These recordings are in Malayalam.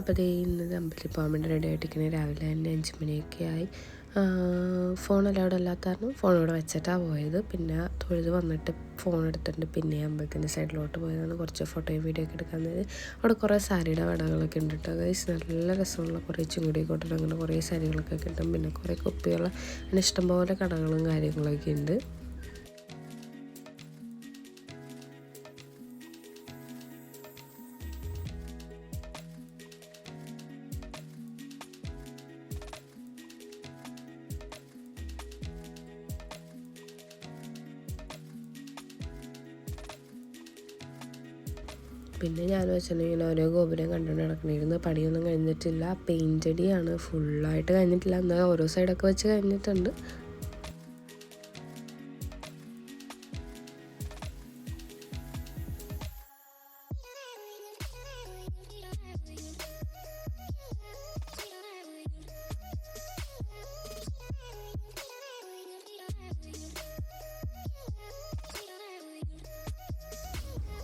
അപ്പോൾ ദേ ഇന്നത് അമ്പലത്തിൽ പോകാൻ വേണ്ടി റെഡി ആയിട്ടിരിക്കണേ. രാവിലെ തന്നെ 5 മണിയൊക്കെ ആയി. ഫോണെല്ലാം അവിടെ അല്ലാത്ത കാരണം ഫോണിവിടെ വെച്ചിട്ടാണ് പോയത്. പിന്നെ തൊഴുത് വന്നിട്ട് ഫോൺ എടുത്തിട്ടുണ്ട്. പിന്നെ അമ്പലത്തിൻ്റെ സൈഡിലോട്ട് പോയതാണ് കുറച്ച് ഫോട്ടോയും വീഡിയോ ഒക്കെ എടുക്കാൻ. അവിടെ കുറേ സാരിയുടെ കടകളൊക്കെ ഉണ്ട് കേട്ടോ. ഗൈസ് നല്ല രസമുള്ള കുറേ ചുങ്ങടിയൊക്കെ അങ്ങനെ കുറേ സാരികളൊക്കെ കിട്ടും. പിന്നെ കുറേ കുപ്പികൾ അങ്ങനെ ഇഷ്ടംപോലെ കടകളും കാര്യങ്ങളൊക്കെ ഉണ്ട്. പിന്നെ ഞാൻ വെച്ചിട്ടുണ്ടെങ്കിൽ ഓരോ ഗോപുരം കണ്ടുകൊണ്ട് നടക്കണിരുന്നു. പണിയൊന്നും കഴിഞ്ഞിട്ടില്ല. പെയിൻ്റ് അടിയാണ്, ഫുള്ളായിട്ട് കഴിഞ്ഞിട്ടില്ല. എന്നാൽ ഓരോ സൈഡൊക്കെ വെച്ച് കഴിഞ്ഞിട്ടുണ്ട്.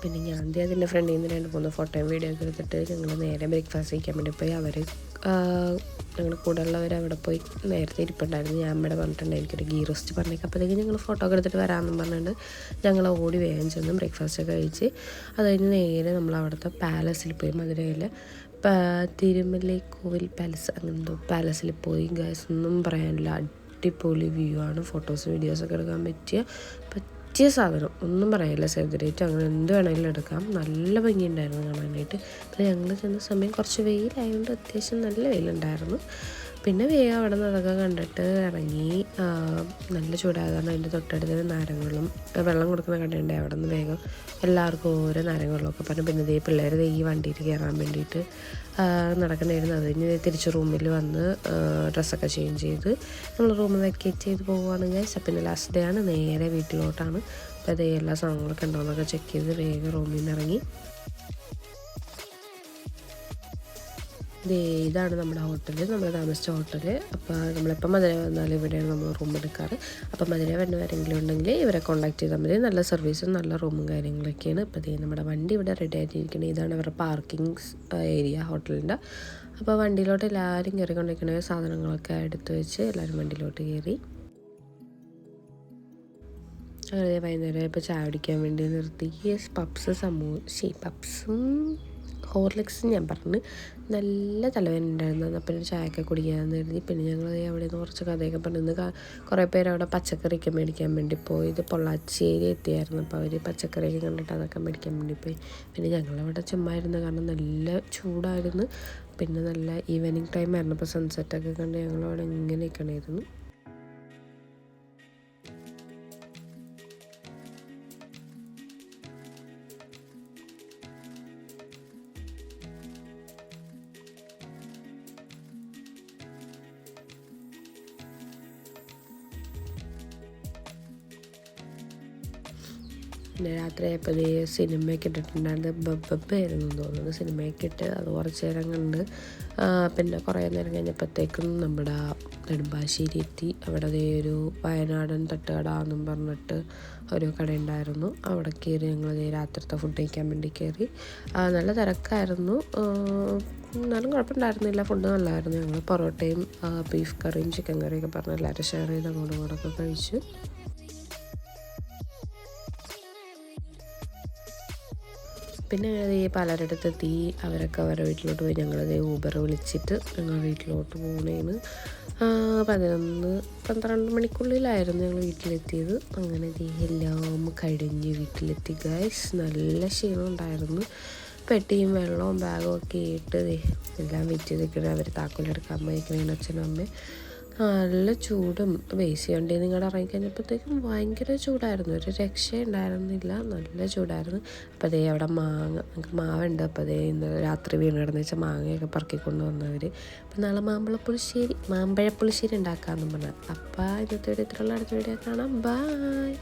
പിന്നെ ഞാൻ അതിൻ്റെ ഫ്രണ്ടിൽ നിന്ന് 2-3 ഫോട്ടോയും വീഡിയോ ഒക്കെ എടുത്തിട്ട് ഞങ്ങൾ നേരെ ബ്രേക്ക്ഫാസ്റ്റ് കഴിക്കാൻ വേണ്ടി പോയി. അവർ ഞങ്ങൾ കൂടെ ഉള്ളവർ അവിടെ പോയി നേരത്തെ ഇരിപ്പുണ്ടായിരുന്നു. ഞാൻ ഇവിടെ പറഞ്ഞിട്ടുണ്ട് എനിക്കൊരു ഗീ റോസ്റ്റ് പറഞ്ഞേക്കാം. അപ്പോഴത്തേക്കും ഞങ്ങൾ ഫോട്ടോ ഒക്കെ എടുത്തിട്ട് വരാമെന്നും പറഞ്ഞിട്ട് ഞങ്ങൾ ഓടി വേഗം ചെന്ന് ബ്രേക്ക്ഫാസ്റ്റ് ഒക്കെ കഴിച്ച് അത് കഴിഞ്ഞ് നേരെ നമ്മൾ അവിടുത്തെ പാലസിൽ പോയി. മധുരയിൽ തിരുമലൈ കോവിൽ പാലസ് അങ്ങനെ എന്തോ പാലസിൽ പോയി. ഗൈസ് ഒന്നും പറയാനില്ല, അടിപൊളി വ്യൂ ആണ്. ഫോട്ടോസ് വീഡിയോസൊക്കെ എടുക്കാൻ പറ്റിയ സാധനം, ഒന്നും പറയാനില്ല. സേവ് ദ ഡേറ്റ് അങ്ങനെ എന്ത് വേണമെങ്കിലും എടുക്കാം. നല്ല ഭംഗിയുണ്ടായിരുന്നു കാണാനായിട്ട്. അപ്പോൾ ഞങ്ങൾ ചെന്ന സമയം കുറച്ച് വെയിലായതുകൊണ്ട് അത്യാവശ്യം നല്ല വെയിലുണ്ടായിരുന്നു. പിന്നെ വേഗം അവിടെ നിന്ന് അതൊക്കെ കണ്ടിട്ട് ഇറങ്ങി. നല്ല ചൂടായതാണ്. അതിൻ്റെ തൊട്ടടുത്ത് നാരങ്ങളും വെള്ളം കൊടുക്കുന്ന കടയുണ്ട്. അവിടെ നിന്ന് വേഗം എല്ലാവർക്കും ഓരോ നാരങ്ങളൊക്കെ പറഞ്ഞു. പിന്നെ ഇതേ പിള്ളേർ ഈ വണ്ടിയിൽ കയറാൻ വേണ്ടിയിട്ട് നടക്കണമായിരുന്നു. അത് കഴിഞ്ഞ് തിരിച്ച് റൂമിൽ വന്ന് ഡ്രസ്സൊക്കെ ചേഞ്ച് ചെയ്ത് നമ്മൾ റൂം വെക്കേറ്റ് ചെയ്ത് പോവുകയാണ് ഗൈസ്. പിന്നെ ലാസ്റ്റ് ഡേ ആണ്, നേരെ വീട്ടിലോട്ടാണ്. അപ്പോൾ അതേ എല്ലാ സാധനങ്ങളൊക്കെ ഉണ്ടോയെന്നൊക്കെ ചെക്ക് ചെയ്ത് വേഗം റൂമിൽ നിന്ന് ഇറങ്ങി. ഇതാണ് നമ്മുടെ ഹോട്ടൽ, നമ്മൾ താമസിച്ച ഹോട്ടൽ. അപ്പോൾ നമ്മളിപ്പോൾ മധുര വന്നാലും ഇവിടെയാണ് നമ്മൾ റൂം എടുക്കാറ്. അപ്പോൾ മധുര വരുന്നവരെങ്കിലും ഉണ്ടെങ്കിൽ ഇവരെ കോൺടാക്ട് ചെയ്താൽ മതി. നല്ല സർവീസും നല്ല റൂമും കാര്യങ്ങളൊക്കെയാണ്. അപ്പോൾ നമ്മുടെ വണ്ടി ഇവിടെ റെഡി ആയിട്ടിരിക്കുന്നത്. ഇതാണ് അവരുടെ പാർക്കിംഗ് ഏരിയ ഹോട്ടലിൻ്റെ. അപ്പോൾ വണ്ടിയിലോട്ട് എല്ലാവരും കയറിക്കൊണ്ടിരിക്കണ സാധനങ്ങളൊക്കെ എടുത്ത് വെച്ച് എല്ലാവരും വണ്ടിയിലോട്ട് കയറി. അങ്ങനെ വൈകുന്നേരം ഇപ്പോൾ ചായ കുടിക്കാൻ വേണ്ടി നിർത്തി. പപ്സും ഹോർലിക്സും ഞാൻ പറഞ്ഞ് നല്ല തലവേദന ഉണ്ടായിരുന്നു. അപ്പോൾ ഒരു ചായയൊക്കെ കുടിക്കാമെന്ന് കരുതി. പിന്നെ ഞങ്ങൾ അവിടെ നിന്ന് കുറച്ച് കഥയൊക്കെ പറഞ്ഞ് കുറേ പേര് അവിടെ പച്ചക്കറിയൊക്കെ മേടിക്കാൻ വേണ്ടി പോയി. ഇത് പൊള്ളാച്ചേരി എത്തിയായിരുന്നു. അപ്പോൾ അവർ പച്ചക്കറിയൊക്കെ കണ്ടിട്ട് അതൊക്കെ മേടിക്കാൻ വേണ്ടി പോയി. പിന്നെ ഞങ്ങളവിടെ ചുമ്മായിരുന്നു, കാരണം നല്ല ചൂടായിരുന്നു. പിന്നെ നല്ല ഈവനിങ് ടൈം ആയിരുന്നു. അപ്പോൾ സൺസെറ്റൊക്കെ കണ്ട് ഞങ്ങളവിടെ ഇങ്ങനെ നിൽക്കണമായിരുന്നു. പിന്നെ രാത്രി ആയപ്പോൾ സിനിമയൊക്കെ ഇട്ടിട്ടുണ്ടായിരുന്നു. ബബ്ബായിരുന്നു തോന്നുന്നു. സിനിമയൊക്കെ ഇട്ട് അത് കുറച്ച് നേരം കണ്ട് പിന്നെ കുറേ നേരം കഴിഞ്ഞപ്പോഴത്തേക്കും നമ്മുടെ നെടുമ്പാശ്ശേരി എത്തി. അവിടെ ഒരു വയനാടൻ തട്ടുകട എന്നും പറഞ്ഞിട്ട് ഒരു കടയുണ്ടായിരുന്നു. അവിടെ കയറി ഞങ്ങൾ രാത്രിത്തെ ഫുഡ് കഴിക്കാൻ വേണ്ടി കയറി. നല്ല തിരക്കായിരുന്നു, എന്നാലും കുഴപ്പമുണ്ടായിരുന്നില്ല. ഫുഡ് നല്ലതായിരുന്നു. ഞങ്ങൾ പൊറോട്ടയും ബീഫ് കറിയും ചിക്കൻ കറിയൊക്കെ പറഞ്ഞ് എല്ലാവരും ഷെയർ ചെയ്ത് അങ്ങോട്ടും ഇങ്ങോട്ടൊക്കെ കഴിച്ചു. പിന്നെ പലരിടത്തെത്തി. അവരൊക്കെ അവരുടെ വീട്ടിലോട്ട് പോയി. ഞങ്ങളതേ ഊബർ വിളിച്ചിട്ട് ഞങ്ങൾ വീട്ടിലോട്ട് പോകുന്നതിന് 11-12 മണിക്കുള്ളിലായിരുന്നു ഞങ്ങൾ വീട്ടിലെത്തിയത്. അങ്ങനെ എല്ലാം കഴിഞ്ഞ് വീട്ടിലെത്തി ഗൈസ്. നല്ല ക്ഷീണം ഉണ്ടായിരുന്നു. പെട്ടിയും വെള്ളവും ബാഗും ഒക്കെ ഇട്ട് എല്ലാം വെച്ച് നിൽക്കണം. അവർ താക്കോലെടുക്കാൻ പോയിക്കണേന് അച്ഛനും അമ്മയും. നല്ല ചൂടും വേസി വണ്ടിയിൽ നിങ്ങളുടെ ഇറങ്ങിക്കഴിഞ്ഞപ്പോഴത്തേക്കും ഭയങ്കര ചൂടായിരുന്നു. ഒരു രക്ഷയുണ്ടായിരുന്നില്ല, നല്ല ചൂടായിരുന്നു. അപ്പോൾ അവിടെ മാവുണ്ട്. അപ്പോൾ ഇന്ന് രാത്രി വീണ് കിടന്ന് വെച്ചാൽ മാങ്ങയൊക്കെ പറക്കിക്കൊണ്ട് വന്നവർ. അപ്പോൾ നാളെ മാമ്പഴപ്പുളിശ്ശേരി ഉണ്ടാക്കാമെന്നും പറഞ്ഞാൽ. അപ്പോൾ ഇന്നത്തെ വീഡിയോ ഇത്രയുള്ള അടുത്ത വീഡിയോ കാണാം. ബൈ.